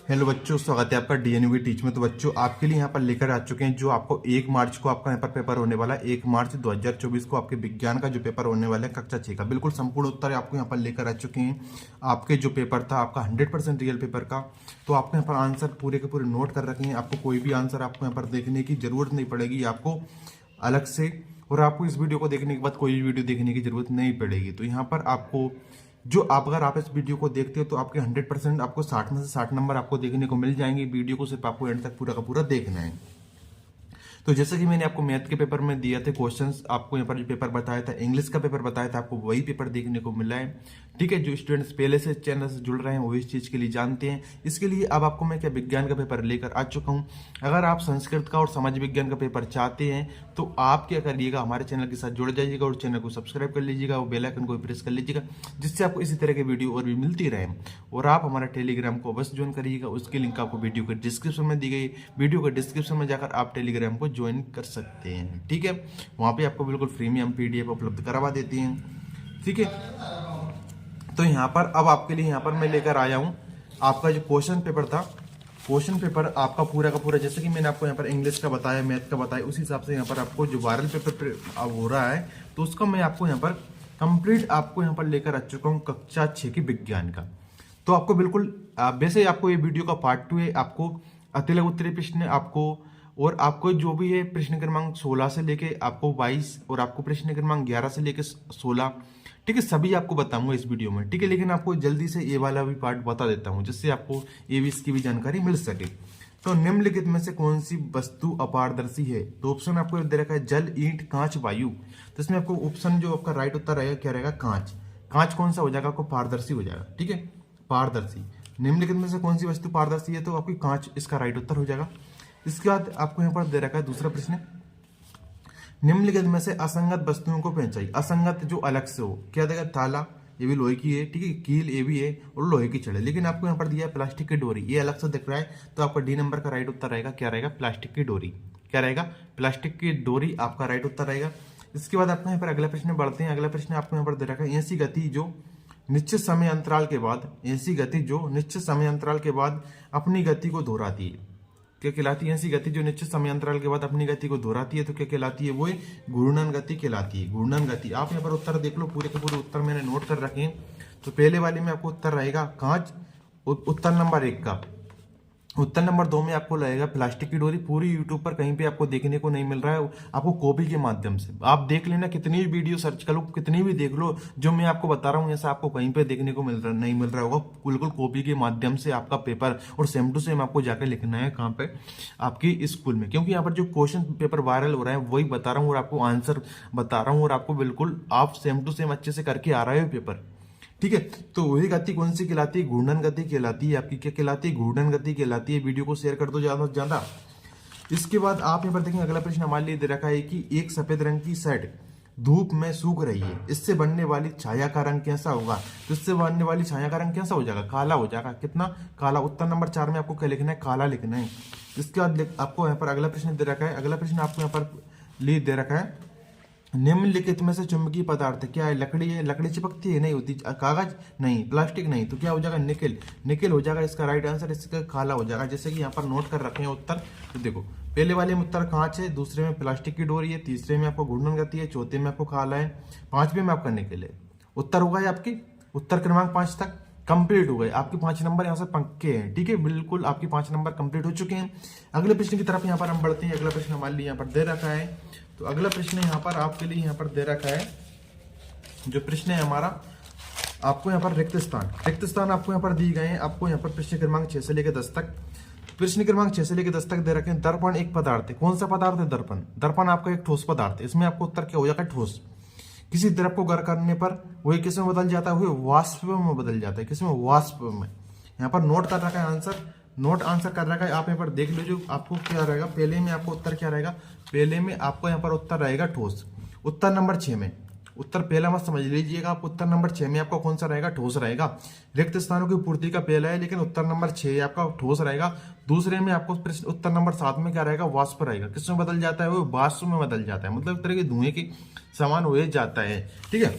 Hello बच्चों, स्वागत है आपका डीएनयू टीच में। तो बच्चों आपके लिए यहाँ पर लेकर आ चुके हैं जो आपको 1 मार्च को आपका यहाँ पर पेपर होने वाला है। 1 मार्च 2024 को आपके विज्ञान का जो पेपर होने वाला है कक्षा 6 का, बिल्कुल संपूर्ण उत्तर आपको यहाँ पर लेकर आ चुके हैं। आपके जो पेपर था आपका 100% रियल पेपर का, तो आपको यहाँ पर आंसर पूरे के पूरे नोट कर रखे हैं। आपको कोई भी आंसर आपको यहाँ पर देखने की जरूरत नहीं पड़ेगी आपको अलग से, और आपको इस वीडियो को देखने के बाद कोई भी वीडियो देखने की जरूरत नहीं पड़ेगी। तो यहाँ पर आपको जो अगर आप इस वीडियो को देखते हो तो आपके 100% आपको 60 में से 60 नंबर आपको देखने को मिल जाएंगे। वीडियो को सिर्फ आपको एंड तक पूरा का पूरा देखना है। तो जैसे कि मैंने आपको मैथ के पेपर में दिया थे क्वेश्चंस, आपको यहाँ पर जो पेपर बताया था, इंग्लिश का पेपर बताया था, आपको वही पेपर देखने को मिला है। ठीक है, जो स्टूडेंट्स पहले से चैनल से जुड़ रहे हैं वो इस चीज़ के लिए जानते हैं। इसके लिए अब आपको मैं क्या विज्ञान का पेपर लेकर आ चुका हूँ। अगर आप संस्कृत का और समाज विज्ञान का पेपर चाहते हैं तो आप क्या करिएगा, हमारे चैनल के साथ जुड़ जाइएगा और चैनल को सब्सक्राइब कर लीजिएगा, वो बेल आइकन को प्रेस कर लीजिएगा, जिससे आपको इसी तरह के वीडियो और भी मिलती रहे। और आप हमारा टेलीग्राम को अवश्य ज्वाइन करिएगा, उसकी लिंक आपको वीडियो के डिस्क्रिप्शन में दी गई। वीडियो के डिस्क्रिप्शन में जाकर आप टेलीग्राम को ज्वाइन कर सकते हैं। ठीक है, वहाँ पे आपको बिल्कुल फ्री में हम PDF उपलब्ध करवा देते हैं। ठीक है, तो यहाँ पर अब आपके लिए यहाँ पर मैं लेकर आया हूँ आपका जो क्वेश्चन पेपर था। क्वेश्चन पेपर आपका पूरा का पूरा, जैसे कि मैंने आपको यहाँ पर इंग्लिश का बताया, मैथ का बताया, उसी हिसाब से यहाँ पर आपको जो वायरल पेपर अब हो रहा है तो उसका मैं आपको यहाँ पर कंप्लीट आपको यहाँ पर लेकर आ चुका हूँ कक्षा 6 की विज्ञान का। तो आपको बिल्कुल वैसे आपको ये वीडियो का पार्ट 2 है। आपको अतिलघु उत्तरीय प्रश्न आपको, और आपको जो भी है प्रश्न क्रमांक 16 से लेके आपको 22, और आपको प्रश्न क्रमांक 11 से लेके 16, ठीक है, सभी आपको बताऊंगा इस वीडियो में। ठीक है, लेकिन आपको जल्दी से ये वाला भी पार्ट बता देता हूँ जिससे आपको ये भी इसकी भी जानकारी मिल सके। तो निम्नलिखित में से कौन सी वस्तु अपारदर्शी है? तो ऑप्शन आपको दे रखा है जल, ईंट, कांच, वायु। तो इसमें आपको ऑप्शन जो आपका राइट उत्तर रहेगा क्या रहेगा? कांच। कांच कौन सा हो जाएगा? आपको पारदर्शी हो जाएगा। ठीक है, पारदर्शी। निम्नलिखित में से कौन सी वस्तु पारदर्शी है? तो आपकी कांच इसका राइट उत्तर हो जाएगा। इसके बाद आपको यहाँ पर दे रखा है दूसरा प्रश्न, निम्नलिखित में से असंगत वस्तुओं को पहचाइए। असंगत जो अलग से हो, क्या देगा? ताला, ये भी लोहे की है। ठीक है, कील ये भी है, और लोहे की छड़ है। लेकिन आपको यहाँ पर दिया है प्लास्टिक की डोरी, ये अलग से दिख रहा है, तो आपका डी नंबर का राइट उत्तर रहेगा क्या रहेगा? प्लास्टिक की डोरी। क्या रहेगा? प्लास्टिक की डोरी आपका राइट उत्तर रहेगा। इसके बाद आपको यहाँ पर अगला प्रश्न बढ़ते हैं। अगला प्रश्न आपको यहाँ पर दे रखा है ऐसी गति जो निश्चित समय अंतराल के बाद, ऐसी गति जो निश्चित समय अंतराल के बाद अपनी गति को दोहराती है, क्या कहलाती है? ऐसी गति जो निश्चित समय अंतराल के बाद अपनी गति को दोहराती है, तो क्या कहलाती है? वो घूर्णन गति कहलाती है। घूर्णन गति। आप यहाँ पर उत्तर देख लो, पूरे के पूरे उत्तर मैंने नोट कर रखे हैं। तो पहले वाले में आपको उत्तर रहेगा कांच, उत्तर नंबर 1 का। उत्तर नंबर 2 में आपको लगेगा प्लास्टिक की डोरी। पूरी यूट्यूब पर कहीं पे आपको देखने को नहीं मिल रहा है, आपको कॉपी के माध्यम से आप देख लेना, कितनी भी वीडियो सर्च कर लो, कितनी भी देख लो, जो मैं आपको बता रहा हूँ ऐसा आपको कहीं पे देखने को नहीं मिल रहा होगा। बिल्कुल कॉपी के माध्यम से आपका पेपर, और सेम टू सेम आपको जाकर लिखना है कहाँ पे? आपकी स्कूल में। क्योंकि यहाँ पर जो क्वेश्चन पेपर वायरल हो रहा है वही बता रहा हूँ, और आपको आंसर बता रहा हूँ, और आपको बिल्कुल आप सेम टू सेम अच्छे से करके आ रहे हो पेपर। ठीक है, तो वही गति कौन सी कहलाती है? घूर्णन गति कहलाती है। आपकी क्या कहलाती है? घूर्णन गति कहलाती है। वीडियो को शेयर कर दो ज्यादा से ज्यादा। इसके बाद आप यहाँ पर देखेंगे अगला प्रश्न हमारे लिए दे रखा है कि एक सफेद रंग की शर्ट धूप में सूख रही है, इससे बनने वाली छाया का रंग कैसा होगा? तो इससे बनने वाली छाया का रंग कैसा हो जाएगा? काला हो जाएगा। कितना? काला। उत्तर नंबर 4 में आपको क्या लिखना है? काला लिखना है। इसके बाद आपको यहाँ पर अगला प्रश्न दे रखा है। अगला प्रश्न आपको यहाँ पर लिए दे रखा है निम्नलिखित में से चुंबकीय पदार्थ क्या है? लकड़ी है। लकड़ी चिपकती है? नहीं होती। कागज? नहीं। प्लास्टिक? नहीं। तो क्या हो जाएगा? निकेल। निकेल हो जाएगा इसका राइट आंसर। इसका काला हो जाएगा। जैसे कि यहाँ पर नोट कर रखे हैं उत्तर। तो देखो, पहले वाले में उत्तर कांच है, दूसरे में प्लास्टिक की डोरी है, तीसरे में आपको घूर्णन गति है, चौथे में आपको काला है, पांचवें में आपका निकेल है। उत्तर हो गए आपकी, उत्तर क्रमांक 5 तक कंप्लीट हो गए। आपके 5 नंबर यहाँ से पक्के हैं। ठीक है, बिल्कुल आपके 5 नंबर कंप्लीट हो चुके हैं। अगले प्रश्न की तरफ यहाँ पर हम बढ़ते हैं। अगला प्रश्न हमारे लिए यहाँ पर दे रखा है। तो अगला प्रश्न यहाँ पर आपके लिए यहाँ पर दे रखा है, जो प्रश्न है हमारा, आपको यहाँ पर रिक्त स्थान। रिक्त स्थान आपको यहाँ पर दी गए हैं। आपको यहाँ पर प्रश्न क्रमांक 6 से लेकर 10 तक, प्रश्न क्रमांक 6 से लेकर 10 तक दे रखे हैं। दर्पण एक पदार्थ है। कौन सा पदार्थ है? दर्पण। दर्पण आपका एक ठोस पदार्थ है। इसमें आपको उत्तर क्या हो जाएगा? ठोस। किसी द्रव को गर्म करने पर वही किस में बदल जाता है? वही वाष्प में बदल जाता है। किसमें? वाष्प में। यहाँ पर नोट कर रखा है आंसर, नोट आंसर कर रखा है। आप यहाँ पर देख लीजिए आपको क्या रहेगा। पहले में आपको उत्तर क्या रहेगा? पहले में आपको यहाँ पर उत्तर रहेगा ठोस। उत्तर नंबर 6 में, उत्तर पहला मत समझ लीजिएगा आप, उत्तर नंबर 6 में आपका कौन सा रहेगा? ठोस रहेगा। रिक्त स्थानों की पूर्ति का पहला है, लेकिन उत्तर नंबर 6 आपका ठोस रहेगा। दूसरे में आपको प्रश्न उत्तर नंबर 7 में क्या रहेगा? वाष्प रहेगा। किसमें बदल जाता है? वो वाष्प में बदल जाता है, मतलब एक तरह के धुएं के समान हो जाता है। ठीक है,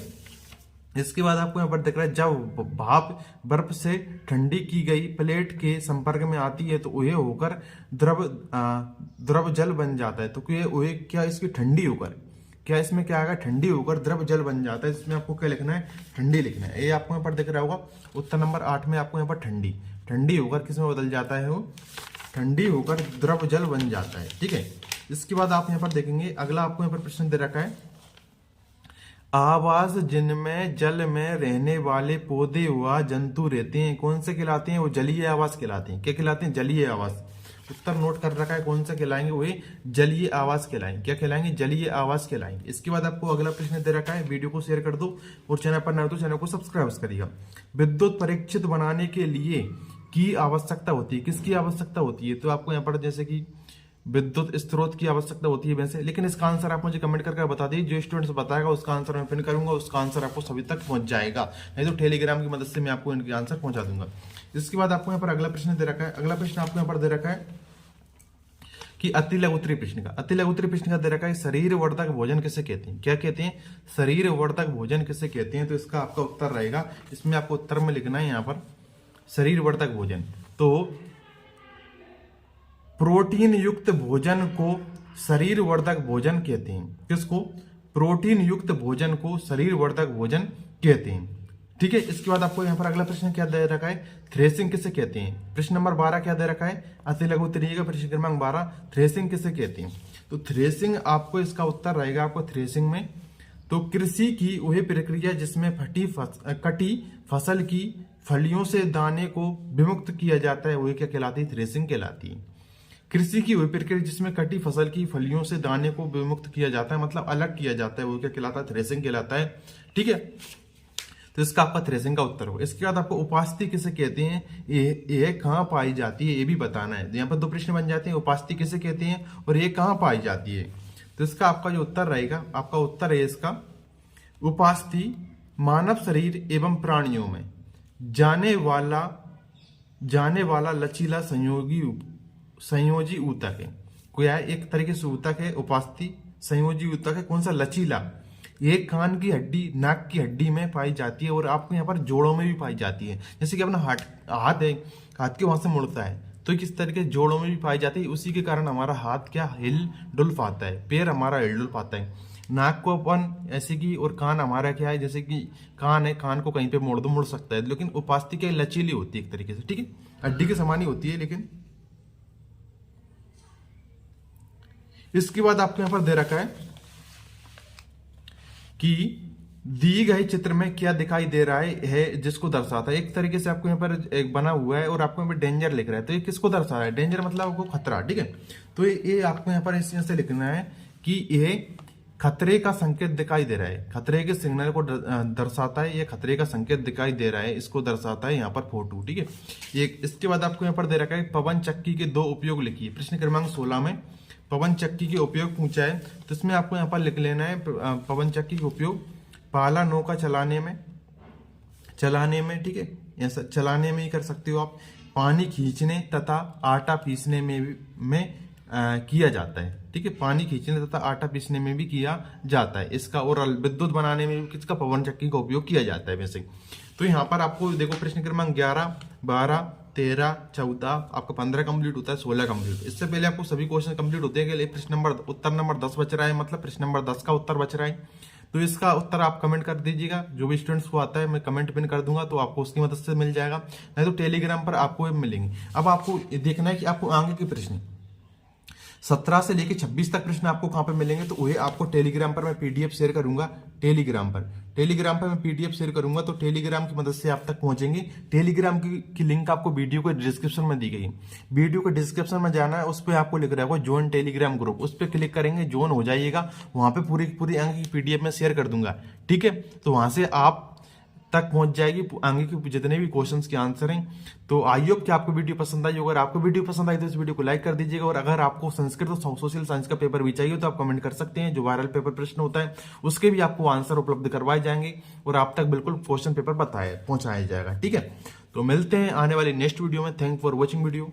इसके बाद आपको यहाँ पर दिख रहा है, जब भाप बर्फ से ठंडी की गई प्लेट के संपर्क में आती है तो वह होकर द्रव जल बन जाता है। तो वह क्या इसकी ठंडी होकर, क्या इसमें क्या आएगा, ठंडी होकर द्रव जल बन जाता है। इसमें आपको क्या लिखना है, ठंडी लिखना है। ये आपको यहाँ पर दिख रहा होगा उत्तर नंबर 8 में आपको यहाँ पर ठंडी, ठंडी होकर किसमें बदल जाता है, वो ठंडी होकर द्रव जल बन जाता है। ठीक है, इसके बाद आप यहाँ पर देखेंगे अगला आपको यहाँ पर प्रश्न दे रखा है, आवास जिनमें जल में रहने वाले पौधे व जंतु रहते हैं कौन से कहलाते हैं, वो जलीय आवास कहलाते हैं। क्या कहलाते हैं, जलीय आवास। उत्तर नोट कर रखा है, कौन सा कहलाएंगे, वही जलीय आवास कहलाएंगे। क्या कहलाएंगे, जलीय आवास कहलाएंगे। इसके बाद आपको अगला प्रश्न दे रखा है, वीडियो को शेयर कर दो और चैनल पर नए हो तो चैनल को सब्सक्राइब करिएगा। विद्युत परीक्षित बनाने के लिए की आवश्यकता होती है, किसकी आवश्यकता होती है, तो आपको यहाँ पर जैसे कि विद्युत स्रोत की आवश्यकता होती है वैसे, लेकिन इसका आंसर आप मुझे कमेंट करके बता दीजिए। जो स्टूडेंट्स बताएगा उसका आंसर मैं पिन करूंगा, उसका आंसर आपको सभी तक पहुंच जाएगा, नहीं तो टेलीग्राम की मदद से मैं आपको इनके आंसर पहुंचा दूंगा। इसके बाद आपको यहाँ पर अगला प्रश्न दे रखा है, अगला प्रश्न आपको यहाँ पर दे रखा है कि अति लघुत्तरी प्रश्न का, अति लघुत्तरी प्रश्न का दे रखा है, शरीर वर्धक भोजन किसे कहते हैं। क्या कहते हैं, शरीर वर्धक भोजन किसे कहते हैं। तो इसका आपका उत्तर रहेगा, इसमें आपको उत्तर में लिखना है यहाँ पर शरीर वर्धक भोजन। तो प्रोटीन युक्त भोजन को शरीर वर्धक भोजन कहते हैं। किसको, प्रोटीन युक्त भोजन को शरीर वर्धक भोजन कहते हैं। ठीक है, इसके बाद आपको यहाँ पर अगला प्रश्न क्या दे रखा है, थ्रेसिंग किसे कहते हैं। प्रश्न नंबर 12 क्या दे रखा है, अति लघु उत्तरीय का प्रश्न क्रमांक 12, थ्रेसिंग किसे कहते हैं। तो थ्रेसिंग आपको इसका उत्तर रहेगा आपको थ्रेसिंग में, तो कृषि की वही प्रक्रिया जिसमें कटी फसल की फलियों से दाने को विमुक्त किया जाता है, वही क्या कहलाती है, थ्रेसिंग कहलाती है। कृषि की वही प्रक्रिया जिसमें कटी फसल की फलियों से दाने को विमुक्त किया जाता है, मतलब अलग किया जाता है, वो क्या कहलाता है, थ्रेसिंग कहलाता है। ठीक है, तो इसका आपका थ्रेसिंग का उत्तर हो। इसके बाद आपको उपास्थि किसे कहते हैं, ये कहाँ पाई जाती है, ये भी बताना है। यहाँ पर दो प्रश्न बन जाते हैं, उपास्थि किसे कहते हैं और ये कहाँ पाई जाती है। तो इसका आपका जो उत्तर रहेगा, आपका उत्तर है इसका, उपास्थि मानव शरीर एवं प्राणियों में जाने वाला लचीला संयोजी ऊतक है। कोई है एक तरीके से ऊतक है, उपास्थि संयोजी ऊतक है। कौन सा, लचीला। ये कान की हड्डी, नाक की हड्डी में पाई जाती है और आपको यहाँ पर जोड़ों में भी पाई जाती है। जैसे कि अपना हाथ है, हाथ के वहां से मुड़ता है, तो किस तरीके जोड़ों में भी पाई जाती है। उसी के कारण हमारा हाथ क्या हिल डुल पाता है, पैर हमारा हिल डुल पाता है। नाक को अपन ऐसे की, और कान हमारा क्या है, जैसे कि कान है, कान को कहीं पे मोड़ दो मुड़ सकता है, लेकिन उपास्थि क्या लचीली होती है एक तरीके से। ठीक है, हड्डी के समान ही होती है। लेकिन इसके बाद आपको यहां पर दे रखा है कि दी गई चित्र में क्या दिखाई दे रहा है जिसको दर्शाता है। एक तरीके से आपको यहाँ पर एक बना हुआ है और आपको यहाँ पर डेंजर लिख रहा है, तो ये किसको दर्शा रहा है, डेंजर मतलब आपको खतरा। ठीक है, तो ये आपको यहाँ पर इस तरह से लिखना है कि ये खतरे का संकेत दिखाई दे रहा है, खतरे के सिग्नल को दर्शाता है, ये खतरे का संकेत दिखाई दे रहा है, इसको दर्शाता है यहाँ पर फोटो। ठीक है, ये इसके बाद आपको यहाँ पर दे रखा है पवन चक्की के दो उपयोग लिखिए। प्रश्न क्रमांक 16 में पवन चक्की के उपयोग पूछा है, तो इसमें आपको यहाँ पर लिख लेना है पवन चक्की के उपयोग पाला नौका चलाने में। ठीक है, ऐसा चलाने में ही कर सकते हो आप। पानी खींचने तथा आटा पीसने में किया जाता है। ठीक है, पानी खींचने तथा आटा पीसने में भी किया जाता है इसका, और विद्युत बनाने में भी किसका, पवन चक्की का उपयोग किया जाता है वैसे। तो यहाँ पर आपको देखो प्रश्न क्रमांक 11, 12, 13, 14 आपका 15 कंप्लीट होता है, 16 कंप्लीट। इससे पहले आपको सभी क्वेश्चन कंप्लीट होते हैं। प्रश्न नंबर उत्तर नंबर 10 बच रहा है, मतलब प्रश्न नंबर 10 का उत्तर बच रहा है। तो इसका उत्तर आप कमेंट कर दीजिएगा, जो भी स्टूडेंट्स को आता है मैं कमेंट पिन कर दूंगा, तो आपको उसकी मदद से मिल जाएगा, नहीं तो टेलीग्राम पर आपको मिलेंगे। अब आपको देखना है कि आपको आगे के प्रश्न 17 से लेकर 26 तक प्रश्न आपको कहां पे मिलेंगे, तो वही आपको टेलीग्राम पर मैं पीडीएफ शेयर करूंगा। टेलीग्राम पर मैं पीडीएफ शेयर करूंगा, तो टेलीग्राम की मदद से आप तक पहुंचेंगे। टेलीग्राम की लिंक आपको वीडियो के डिस्क्रिप्शन में दी गई। वीडियो के डिस्क्रिप्शन में जाना है, उस पर आपको लिख रहा होगा ज्वाइन टेलीग्राम ग्रुप, उस पर क्लिक करेंगे, ज्वाइन हो जाइएगा। वहां पे पूरी अंक की पीडीएफ में शेयर कर दूंगा। ठीक है, तो वहां से आप तक पहुंच जाएगी आगे के जितने भी क्वेश्चंस के आंसर हैं। तो आई होप कि आपको वीडियो पसंद आई। अगर आपको वीडियो पसंद आई तो इस वीडियो को लाइक कर दीजिएगा, और अगर आपको संस्कृत और सोशल साइंस का पेपर भी चाहिए तो आप कमेंट कर सकते हैं। जो वायरल पेपर प्रश्न होता है उसके भी आपको आंसर उपलब्ध करवाए जाएंगे, और आप तक बिल्कुल क्वेश्चन पेपर पहुंचाया जाएगा। ठीक है, तो मिलते हैं आने वाली नेक्स्ट वीडियो में। Thank for watching video.